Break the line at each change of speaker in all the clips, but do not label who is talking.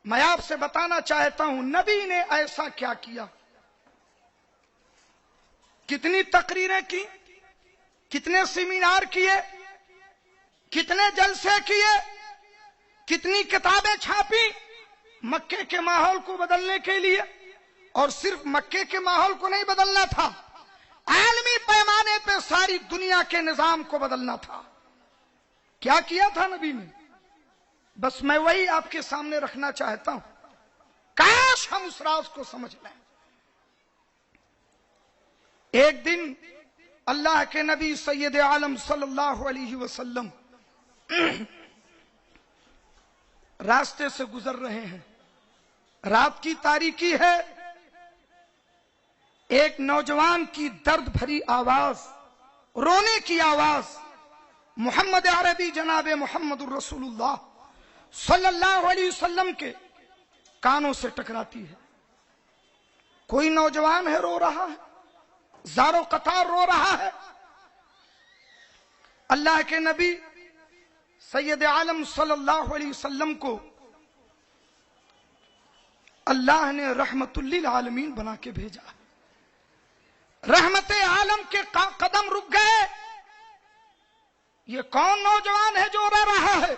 میں آپ سے بتانا چاہتا ہوں نبی نے ایسا کیا کیا، کتنی تقریریں کی، کتنے سیمینار کیے، کتنے جلسے کیے، کتنی کتابیں چھاپی مکے کے ماحول کو بدلنے کے لیے. اور صرف مکے کے ماحول کو نہیں بدلنا تھا، عالمی پیمانے پہ ساری دنیا کے نظام کو بدلنا تھا. کیا کیا تھا نبی نے؟ بس میں وہی آپ کے سامنے رکھنا چاہتا ہوں، کاش ہم اس راز کو سمجھ لیں. ایک دن اللہ کے نبی سید عالم صلی اللہ علیہ وسلم راستے سے گزر رہے ہیں، رات کی تاریکی ہے. ایک نوجوان کی درد بھری آواز، رونے کی آواز محمد عربی جناب محمد الرسول اللہ صلی اللہ علیہ وسلم کے کانوں سے ٹکراتی ہے. کوئی نوجوان ہے، رو رہا ہے، زارو قطار رو رہا ہے. اللہ کے نبی سید عالم صلی اللہ علیہ وسلم کو اللہ نے رحمت للعالمین بنا کے بھیجا. رحمت عالم کے قدم رک گئے. یہ کون نوجوان ہے جو رو رہا ہے؟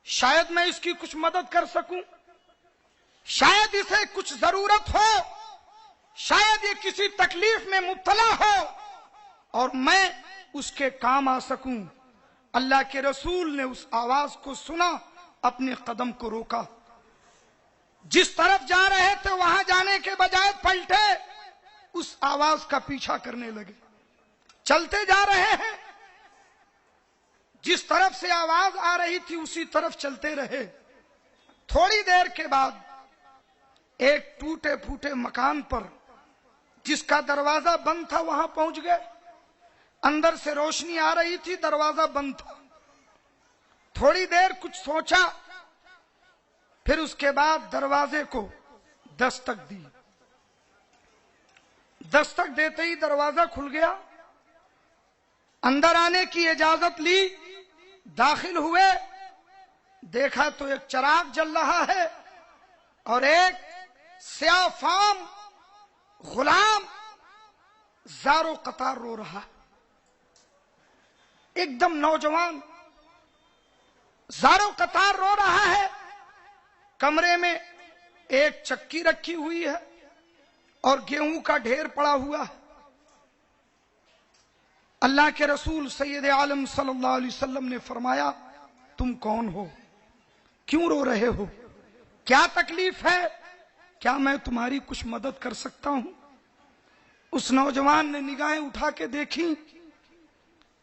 شاید میں اس کی کچھ مدد کر سکوں، شاید اسے کچھ ضرورت ہو، شاید یہ کسی تکلیف میں مبتلا ہو اور میں اس کے کام آ سکوں. اللہ کے رسول نے اس آواز کو سنا، اپنے قدم کو روکا. جس طرف جا رہے تھے وہاں جانے کے بجائے پلٹے، اس آواز کا پیچھا کرنے لگے. چلتے جا رہے ہیں، جس طرف سے آواز آ رہی تھی اسی طرف چلتے رہے. تھوڑی دیر کے بعد ایک ٹوٹے پھوٹے مکان پر جس کا دروازہ بند تھا وہاں پہنچ گئے. اندر سے روشنی آ رہی تھی، دروازہ بند تھا. تھوڑی دیر کچھ سوچا، پھر اس کے بعد دروازے کو دستک دی. دستک دیتے ہی دروازہ کھل گیا. اندر آنے کی اجازت لی، داخل ہوئے. دیکھا تو ایک چراغ جل رہا ہے اور ایک سیاہ فام غلام زارو قطار رو رہا. ایک دم نوجوان زارو قطار رو رہا ہے. کمرے میں ایک چکی رکھی ہوئی ہے اور گیہوں کا ڈھیر پڑا ہوا ہے. اللہ کے رسول سید عالم صلی اللہ علیہ وسلم نے فرمایا، تم کون ہو؟ کیوں رو رہے ہو؟ کیا تکلیف ہے؟ کیا میں تمہاری کچھ مدد کر سکتا ہوں؟ اس نوجوان نے نگاہیں اٹھا کے دیکھی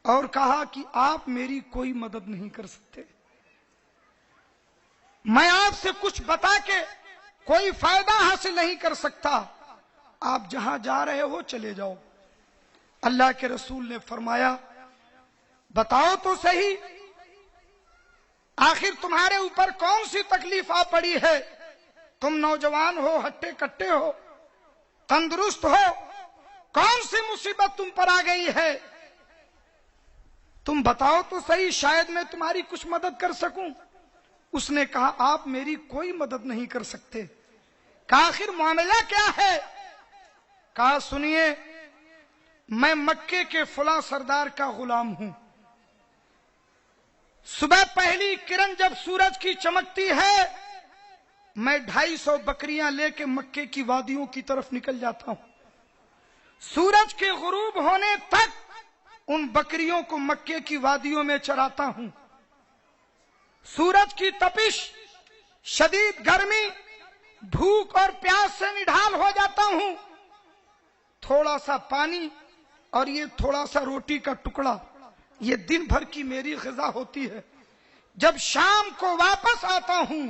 اور کہا کہ آپ میری کوئی مدد نہیں کر سکتے. میں آپ سے کچھ بتا کے کوئی فائدہ حاصل نہیں کر سکتا. آپ جہاں جا رہے ہو چلے جاؤ. اللہ کے رسول نے فرمایا، بتاؤ تو صحیح، آخر تمہارے اوپر کون سی تکلیف آ پڑی ہے؟ تم نوجوان ہو، ہٹے کٹے ہو، تندرست ہو، کون سی مصیبت تم پر آ گئی ہے؟ تم بتاؤ تو صحیح، شاید میں تمہاری کچھ مدد کر سکوں. اس نے کہا، آپ میری کوئی مدد نہیں کر سکتے. کہا آخر معاملہ کیا ہے؟ کہا سنیے، میں مکے کے فلاں سردار کا غلام ہوں. صبح پہلی کرن جب سورج کی چمکتی ہے، میں 250 بکریاں لے کے مکے کی وادیوں کی طرف نکل جاتا ہوں. سورج کے غروب ہونے تک ان بکریوں کو مکے کی وادیوں میں چراتا ہوں. سورج کی تپش، شدید گرمی، بھوک اور پیاس سے نڈھال ہو جاتا ہوں. تھوڑا سا پانی اور یہ تھوڑا سا روٹی کا ٹکڑا، یہ دن بھر کی میری غذا ہوتی ہے. جب شام کو واپس آتا ہوں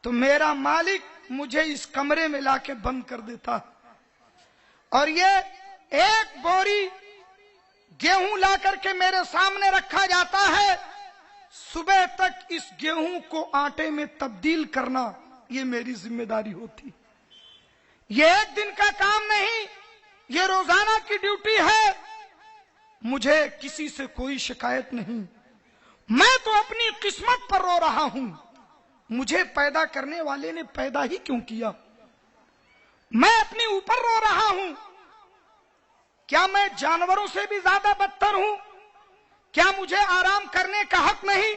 تو میرا مالک مجھے اس کمرے میں لا کے بند کر دیتا اور یہ ایک بوری گیہوں لا کر کے میرے سامنے رکھا جاتا ہے. صبح تک اس گیہوں کو آٹے میں تبدیل کرنا یہ میری ذمہ داری ہوتی. یہ ایک دن کا کام نہیں، یہ روزانہ کی ڈیوٹی ہے. مجھے کسی سے کوئی شکایت نہیں. میں تو اپنی قسمت پر رو رہا ہوں. مجھے پیدا کرنے والے نے پیدا ہی کیوں کیا؟ میں اپنے اوپر رو رہا ہوں، کیا میں جانوروں سے بھی زیادہ بدتر ہوں؟ کیا مجھے آرام کرنے کا حق نہیں؟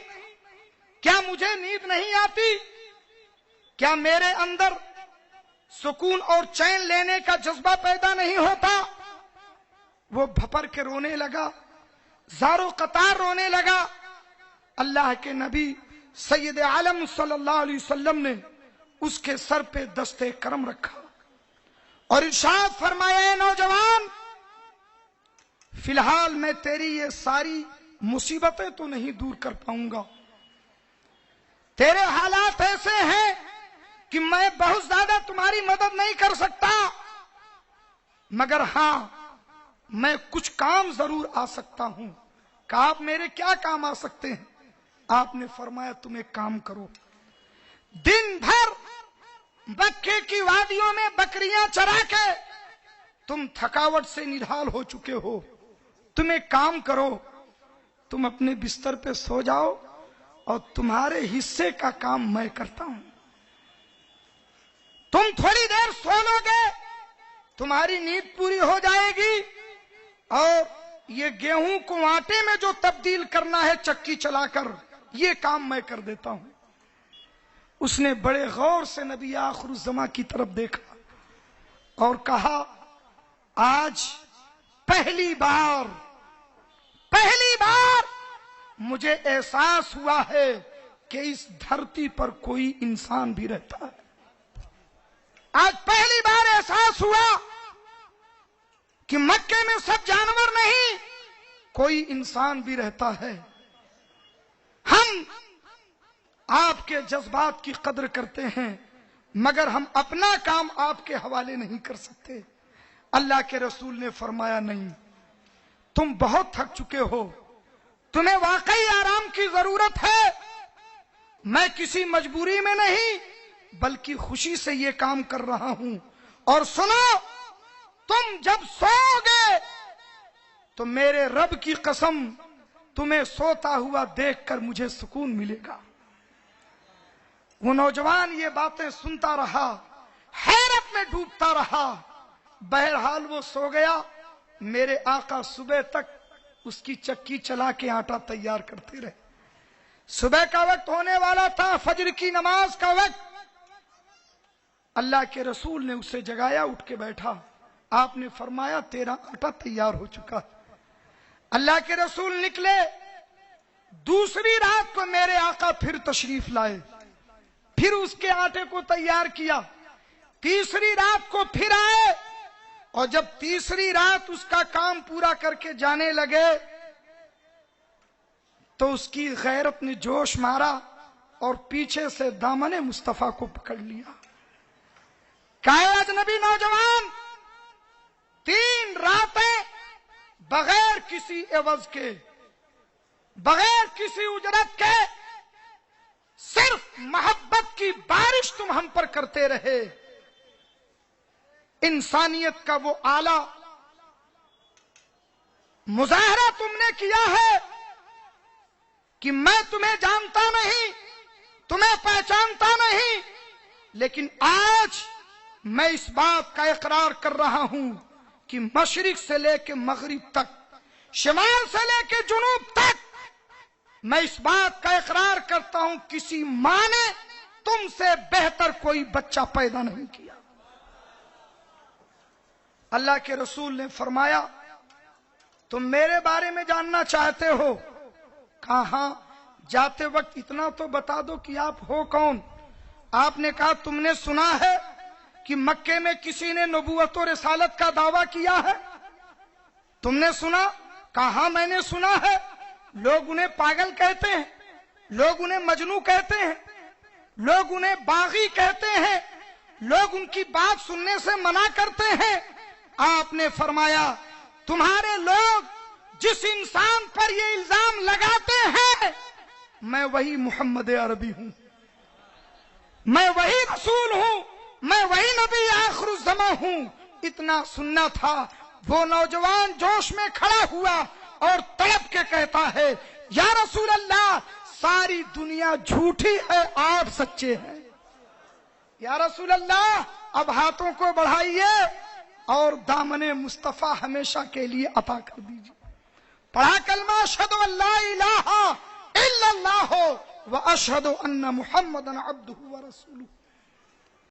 کیا مجھے نیند نہیں آتی؟ کیا میرے اندر سکون اور چین لینے کا جذبہ پیدا نہیں ہوتا؟ وہ بھپر کے رونے لگا، زارو قطار رونے لگا۔ اللہ کے نبی سید عالم صلی اللہ علیہ وسلم نے اس کے سر پہ دستے کرم رکھا اور ارشاد فرمایا، اے نوجوان، فی الحال میں تیری یہ ساری مصیبتیں تو نہیں دور کر پاؤں گا، تیرے حالات ایسے ہیں کہ میں بہت زیادہ تمہاری مدد نہیں کر سکتا، مگر ہاں میں کچھ کام ضرور آ سکتا ہوں۔ کہ آپ میرے کیا کام آ سکتے ہیں؟ آپ نے فرمایا تم ایک کام کرو، دن بھر مکے کی وادیوں میں بکریاں چرا کے تم تھکاوٹ سے نڈھال ہو چکے ہو، تم ایک کام کرو، تم اپنے بستر پہ سو جاؤ اور تمہارے حصے کا کام میں کرتا ہوں۔ تم تھوڑی دیر سو لو گے، تمہاری نیند پوری ہو جائے گی، اور یہ گیہوں کو آٹے میں جو تبدیل کرنا ہے چکی چلا کر، یہ کام میں کر دیتا ہوں۔ اس نے بڑے غور سے نبی آخر الزماں کی طرف دیکھا اور کہا، آج پہلی بار مجھے احساس ہوا ہے کہ اس دھرتی پر کوئی انسان بھی رہتا ہے۔ آج پہلی بار احساس ہوا کہ مکے میں سب جانور نہیں، کوئی انسان بھی رہتا ہے۔ ہم آپ کے جذبات کی قدر کرتے ہیں، مگر ہم اپنا کام آپ کے حوالے نہیں کر سکتے۔ اللہ کے رسول نے فرمایا، نہیں، تم بہت تھک چکے ہو، تمہیں واقعی آرام کی ضرورت ہے۔ میں کسی مجبوری میں نہیں بلکہ خوشی سے یہ کام کر رہا ہوں۔ اور سنو، تم جب سو گے تو میرے رب کی قسم تمہیں سوتا ہوا دیکھ کر مجھے سکون ملے گا۔ وہ نوجوان یہ باتیں سنتا رہا، حیرت میں ڈوبتا رہا۔ بہرحال وہ سو گیا۔ میرے آقا صبح تک اس کی چکی چلا کے آٹا تیار کرتے رہے۔ صبح کا وقت ہونے والا تھا، فجر کی نماز کا وقت۔ اللہ کے رسول نے اسے جگایا، اٹھ کے بیٹھا۔ آپ نے فرمایا، تیرا آٹا تیار ہو چکا۔ اللہ کے رسول نکلے۔ دوسری رات کو میرے آقا پھر تشریف لائے، پھر اس کے آٹے کو تیار کیا۔ تیسری رات کو پھر آئے، اور جب تیسری رات اس کا کام پورا کر کے جانے لگے تو اس کی غیرت نے جوش مارا اور پیچھے سے دامن مصطفیٰ کو پکڑ لیا۔ کہا، اجنبی نوجوان، 3 راتیں بغیر کسی عوض کے، بغیر کسی اجرت کے، صرف محبت کی بارش تم ہم پر کرتے رہے۔ انسانیت کا وہ اعلیٰ مظاہرہ تم نے کیا ہے کہ میں تمہیں جانتا نہیں، تمہیں پہچانتا نہیں، لیکن آج میں اس بات کا اقرار کر رہا ہوں کہ مشرق سے لے کے مغرب تک، شمال سے لے کے جنوب تک، میں اس بات کا اقرار کرتا ہوں کسی ماں نے تم سے بہتر کوئی بچہ پیدا نہیں کیا۔ اللہ کے رسول نے فرمایا، تم میرے بارے میں جاننا چاہتے ہو؟ کہاں؟ جاتے وقت اتنا تو بتا دو کہ آپ ہو کون؟ آپ نے کہا، تم نے سنا ہے کہ مکے میں کسی نے نبوت و رسالت کا دعویٰ کیا ہے؟ تم نے سنا؟ کہاں میں نے سنا ہے۔ لوگ انہیں پاگل کہتے ہیں، لوگ انہیں مجنوں کہتے ہیں، لوگ انہیں باغی کہتے ہیں، لوگ ان کی بات سننے سے منع کرتے ہیں۔ آپ نے فرمایا، تمہارے لوگ جس انسان پر یہ الزام لگاتے ہیں، میں وہی محمد عربی ہوں، میں وہی رسول ہوں، میں وہی نبی آخر الزماں ہوں۔ اتنا سننا تھا، وہ نوجوان جوش میں کھڑا ہوا اور تڑپ کے کہتا ہے، یا رسول اللہ، ساری دنیا جھوٹی ہے، آپ سچے ہیں۔ یا رسول اللہ اب ہاتھوں کو بڑھائیے اور دامن مصطفیٰ ہمیشہ کے لیے عطا کر دیجیے۔ پڑھا کلمہ اشہد ان لا الہ الا اللہ و اشہد ان محمدا عبدہ و رسولہ۔